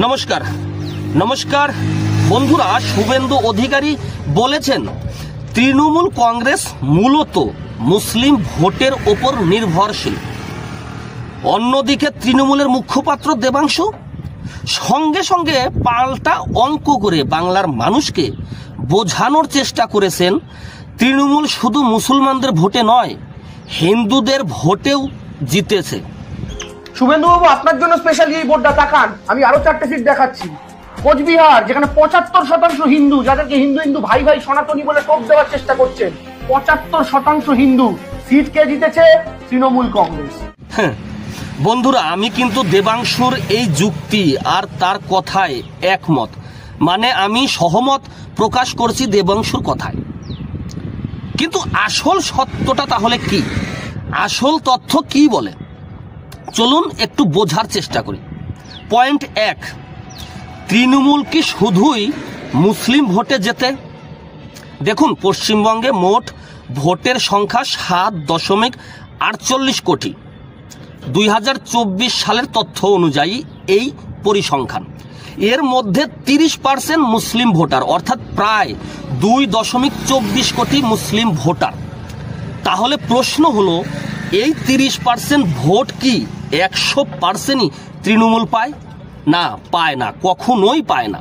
নমস্কার নমস্কার বন্ধুরা, শুভেন্দু অধিকারী বলেছেন তৃণমূল কংগ্রেস মূলত মুসলিম ভোটের ওপর নির্ভরশীল। অন্যদিকে তৃণমূলের মুখপাত্র দেবাংশু সঙ্গে সঙ্গে পাল্টা অঙ্ক করে বাংলার মানুষকে বোঝানোর চেষ্টা করেছেন তৃণমূল শুধু মুসলমানদের ভোটে নয়, হিন্দুদের ভোটেও জিতেছে। শুভেন্দু বাবু, আপনার জন্য স্পেশালি এই বোর্ডটা তাকান। আমি আরো 4টে সিট দেখাচ্ছি। কোচবিহার, যেখানে 75% হিন্দু, যাদেরকে হিন্দু হিন্দু ভাই ভাই সনাতনী বলে টোপ দেওয়ার চেষ্টা করছেন, 75% হিন্দু সিট কে জিতেছে? তৃণমূল কংগ্রেস। বন্ধুরা, আমি কিন্তু দেবাংশুর এই যুক্তি আর তার কথায় একমত, মানে আমি সহমত প্রকাশ করছি দেবাংশুর কথায়। কিন্তু আসল সত্যটা তাহলে কি? আসল তথ্য কি বলে চলুন একটু বোঝার চেষ্টা করি। পয়েন্ট 1, তৃণমূল কি শুধুই মুসলিম ভোটে জেতে? দেখুন, পশ্চিমবঙ্গে মোট ভোটের সংখ্যা 7.48 কোটি। 2024 সালের তথ্য অনুযায়ী এই পরিসংখ্যান। এর মধ্যে 30% মুসলিম ভোটার, অর্থাৎ প্রায় 2.24 কোটি মুসলিম ভোটার। তাহলে প্রশ্ন হলো, এই 30% ভোট কি 100%ই তৃণমূল পায়? না, পায় না, কখনোই পায় না।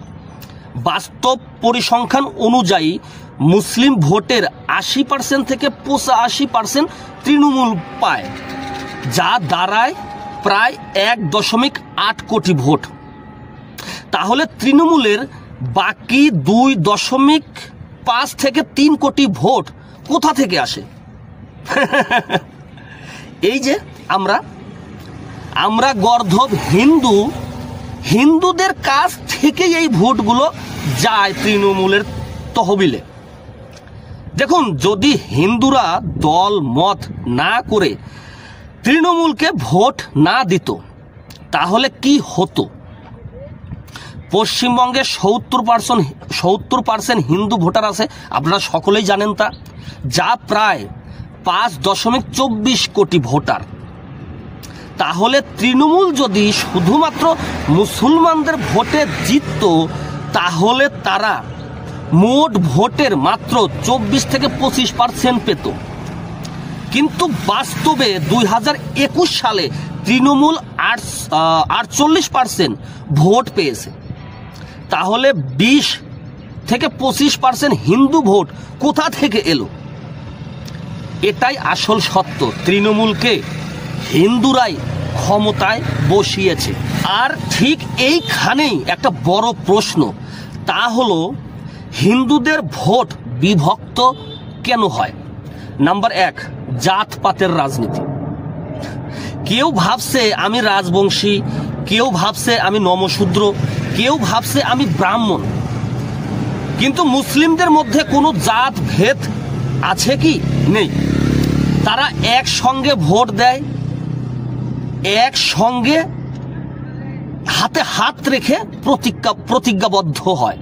বাস্তব পরিসংখ্যান অনুযায়ী মুসলিম ভোটের 80% থেকে 85% তৃণমূল পায়, যা দাঁড়ায় প্রায় 1.8 কোটি ভোট। তাহলে তৃণমূলের বাকি 2.5 থেকে 3 কোটি ভোট কোথা থেকে আসে? এই যে আমরা গর্ধব হিন্দুদের কাছ থেকে এই ভোটগুলো যায় তৃণমূলের তহবিলে। দেখুন, যদি হিন্দুরা দল মত না করে তৃণমূলকে ভোট না দিত তাহলে কি হতো? পশ্চিমবঙ্গে 70% হিন্দু ভোটার আছে, আপনারা সকলেই জানেন তা, যা প্রায় 5.24 কোটি ভোটার। তাহলে তৃণমূল যদি শুধুমাত্র মুসলমানদের ভোটে জিতত তাহলে তারা মোট ভোটের মাত্র 24 থেকে 25% পেত। কিন্তু বাস্তবে 2021 সালে তৃণমূল 48% ভোট পেয়েছে। তাহলে 20 থেকে 25% হিন্দু ভোট কোথা থেকে এলো? এটাই আসল সত্য, তৃণমূলকে হিন্দুরাই ক্ষমতায় বসিয়েছে। আর ঠিক এইখানেই একটা বড় প্রশ্ন, তা হলো হিন্দুদের ভোট বিভক্ত কেন হয়? নাম্বার 1, জাতপাতের রাজনীতি। কেউ ভাবছে আমি রাজবংশী, কেউ ভাবছে আমি নমশূদ্র, কেউ ভাবছে আমি ব্রাহ্মণ। কিন্তু মুসলিমদের মধ্যে কোনো জাত ভেদ আছে কি? নেই। তারা একসঙ্গে ভোট দেয়, একসঙ্গে হাতে হাত রেখে প্রতিজ্ঞাবদ্ধ হয়,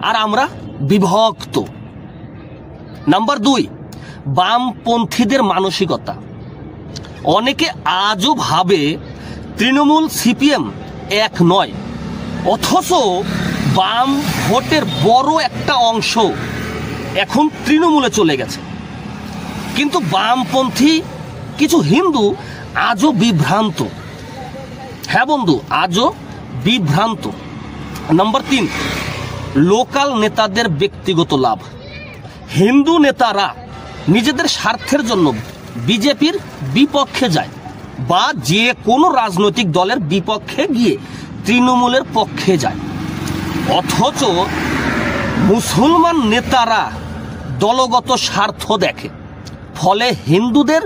আর আমরা বিভক্ত। নাম্বার 2, বামপন্থীদের মানসিকতা। অনেকে আজও ভাবে তৃণমূল সিপিএম এক নয়, অথচ বাম ভোটের বড় একটা অংশ এখন তৃণমূলে চলে গেছে। কিন্তু বামপন্থী কিছু হিন্দু আজও বিভ্রান্ত। হ্যাঁ বন্ধু, আজও বিভ্রান্ত। নাম্বার 3, লোকাল নেতাদের ব্যক্তিগত লাভ। হিন্দু নেতারা নিজেদের স্বার্থের জন্য বিজেপির বিপক্ষে যায় বা যে কোনো রাজনৈতিক দলের বিপক্ষে গিয়ে তৃণমূলের পক্ষে যায়, অথচ মুসলমান নেতারা দলগত স্বার্থ দেখে। ফলে হিন্দুদের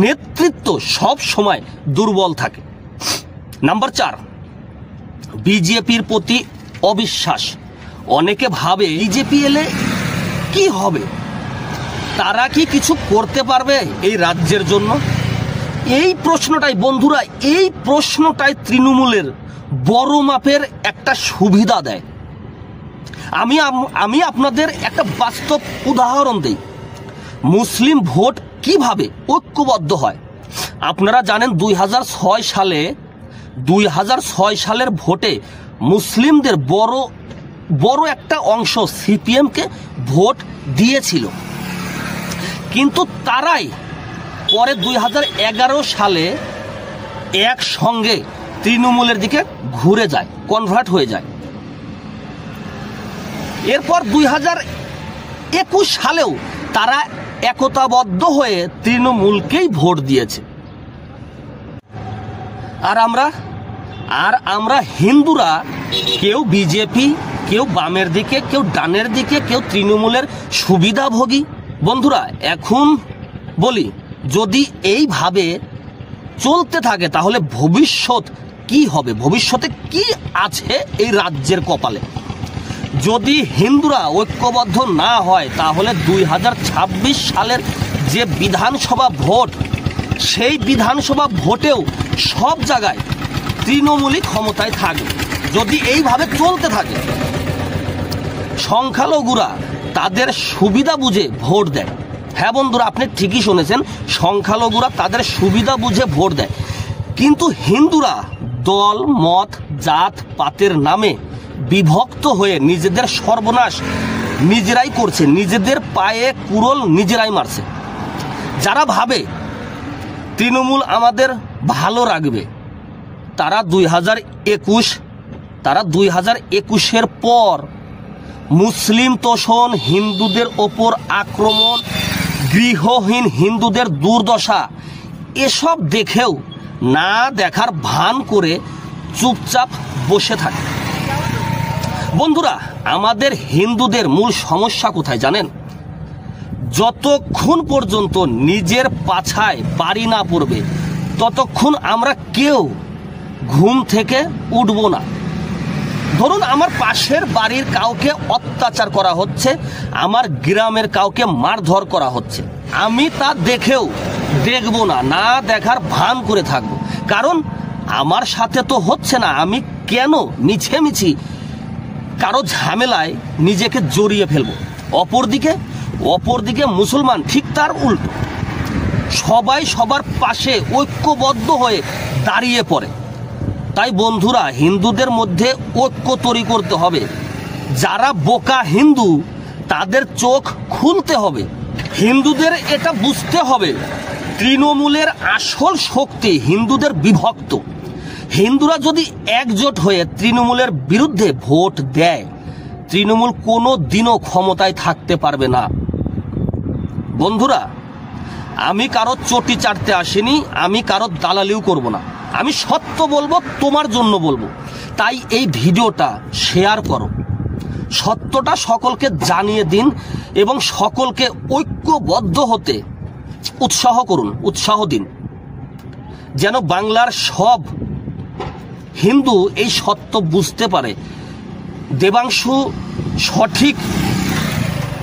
নেতৃত্ব সব সময় দুর্বল থাকে। নাম্বার 4, বিজেপির প্রতি অবিশ্বাস। অনেকে ভাবে বিজেপি এলে কি হবে? তারা কি কিছু করতে পারবে এই রাজ্যের জন্য? এই প্রশ্নটাই বন্ধুরা, এই প্রশ্নটাই তৃণমূলের বড় মাপের একটা সুবিধা দেয়। আমি আপনাদের একটা বাস্তব উদাহরণ দেই। মুসলিম ভোট কিভাবে ঐক্যবদ্ধ হয়? আপনারা জানেন 2006 সালের ভোটে মুসলিমদের বড় বড় একটা অংশ সিপিএমকে ভোট দিয়েছিল, কিন্তু তারাই পরে 2011 সালে একসঙ্গে তৃণমূলের দিকে ঘুরে যায়, কনভার্ট হয়ে যায়। এরপর 2021 সালেও তারা একতাবদ্ধ হয়ে তৃণমূলকেই ভোট দিয়েছে। আর আমরা হিন্দুরা কেউ বিজেপি, কেউ বামের দিকে, কেউ ডানের দিকে, কেউ তৃণমূলের সুবিধাভোগী। বন্ধুরা, এখন বলি, যদি এইভাবে চলতে থাকে তাহলে ভবিষ্যৎ কি হবে? ভবিষ্যতে কি আছে এই রাজ্যের কপালে? যদি হিন্দুরা ঐক্যবদ্ধ না হয় তাহলে 2026 সালের যে বিধানসভা ভোট, সেই বিধানসভা ভোটেও সব জায়গায় তৃণমূলই ক্ষমতায় থাকবে। যদি এইভাবে চলতে থাকে, সংখ্যালঘুরা তাদের সুবিধা বুঝে ভোট দেয়। হ্যাঁ বন্ধুরা, আপনি ঠিকই শুনেছেন, সংখ্যালঘুরা তাদের সুবিধা বুঝে ভোট দেয়। কিন্তু হিন্দুরা দল মত জাত পাতের নামে বিভক্ত হয়ে নিজেদের সর্বনাশ নিজেরাই করছে, নিজেদের পায়ে কুড়োল নিজেরাই মারছে। যারা ভাবে তৃণমূল আমাদের ভালো রাখবে, তারা 2021 পর মুসলিম তোষণ, হিন্দুদের ওপর আক্রমণ, গৃহহীন হিন্দুদের দুর্দশা, এসব দেখেও না দেখার ভান করে চুপচাপ বসে থাকে। বন্ধুরা, আমাদের হিন্দুদের মূল সমস্যা কোথায় জানেন? যতক্ষণ পর্যন্ত নিজের পাছায় বাড়ি না পড়বে ততক্ষণ আমরা কেউ ঘুম থেকে উঠব না। ধরুন, আমার পাশের বাড়ির কাউকে অত্যাচার করা হচ্ছে, আমার গ্রামের কাউকে মারধর করা হচ্ছে, আমি তা দেখেও দেখব না, না দেখার ভান করে থাকব। কারণ আমার সাথে তো হচ্ছে না, আমি কেন মিছেমিছি কারো ঝামেলায় নিজেকে জড়িয়ে ফেলবো? অপরদিকে মুসলমান ঠিক তার উল্টো, সবাই সবার পাশে ঐক্যবদ্ধ হয়ে দাঁড়িয়ে পড়ে। তাই বন্ধুরা, হিন্দুদের মধ্যে ঐক্য তৈরি করতে হবে। যারা বোকা হিন্দু তাদের চোখ খুলতে হবে। হিন্দুদের এটা বুঝতে হবে, তৃণমূলের আসল শক্তি হিন্দুদের বিভক্ত। হিন্দুরা যদি একজোট হয়ে তৃণমূলের বিরুদ্ধে ভোট দেয়, তৃণমূল কোনো দিনও ক্ষমতায় থাকতে পারবে না। বন্ধুরা, আমি কারো চটি চাটতে আসিনি, আমি কারো দালালিও করব না, আমি সত্য বলবো, তোমার জন্য বলবো। তাই এই ভিডিওটা শেয়ার করো, সত্যটা সকলকে জানিয়ে দিন এবং সকলকে ঐক্যবদ্ধ হতে উৎসাহ দিন, যেন বাংলার সব হিন্দু এই সত্য বুঝতে পারে। দেবাংশু সঠিক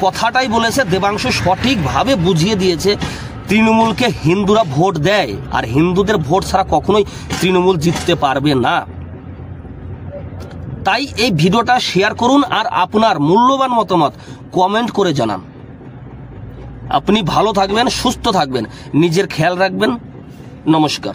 কথাটাই বলেছে, দেবাংশু সঠিকভাবে বুঝিয়ে দিয়েছে তৃণমূলকে হিন্দুরা ভোট দেয়, আর হিন্দুদের ভোট ছাড়া কখনোই তৃণমূল জিততে পারবে না। তাই এই ভিডিওটা শেয়ার করুন আর আপনার মূল্যবান মতামত কমেন্ট করে জানান। আপনি ভালো থাকবেন, সুস্থ থাকবেন, নিজের খেয়াল রাখবেন। নমস্কার।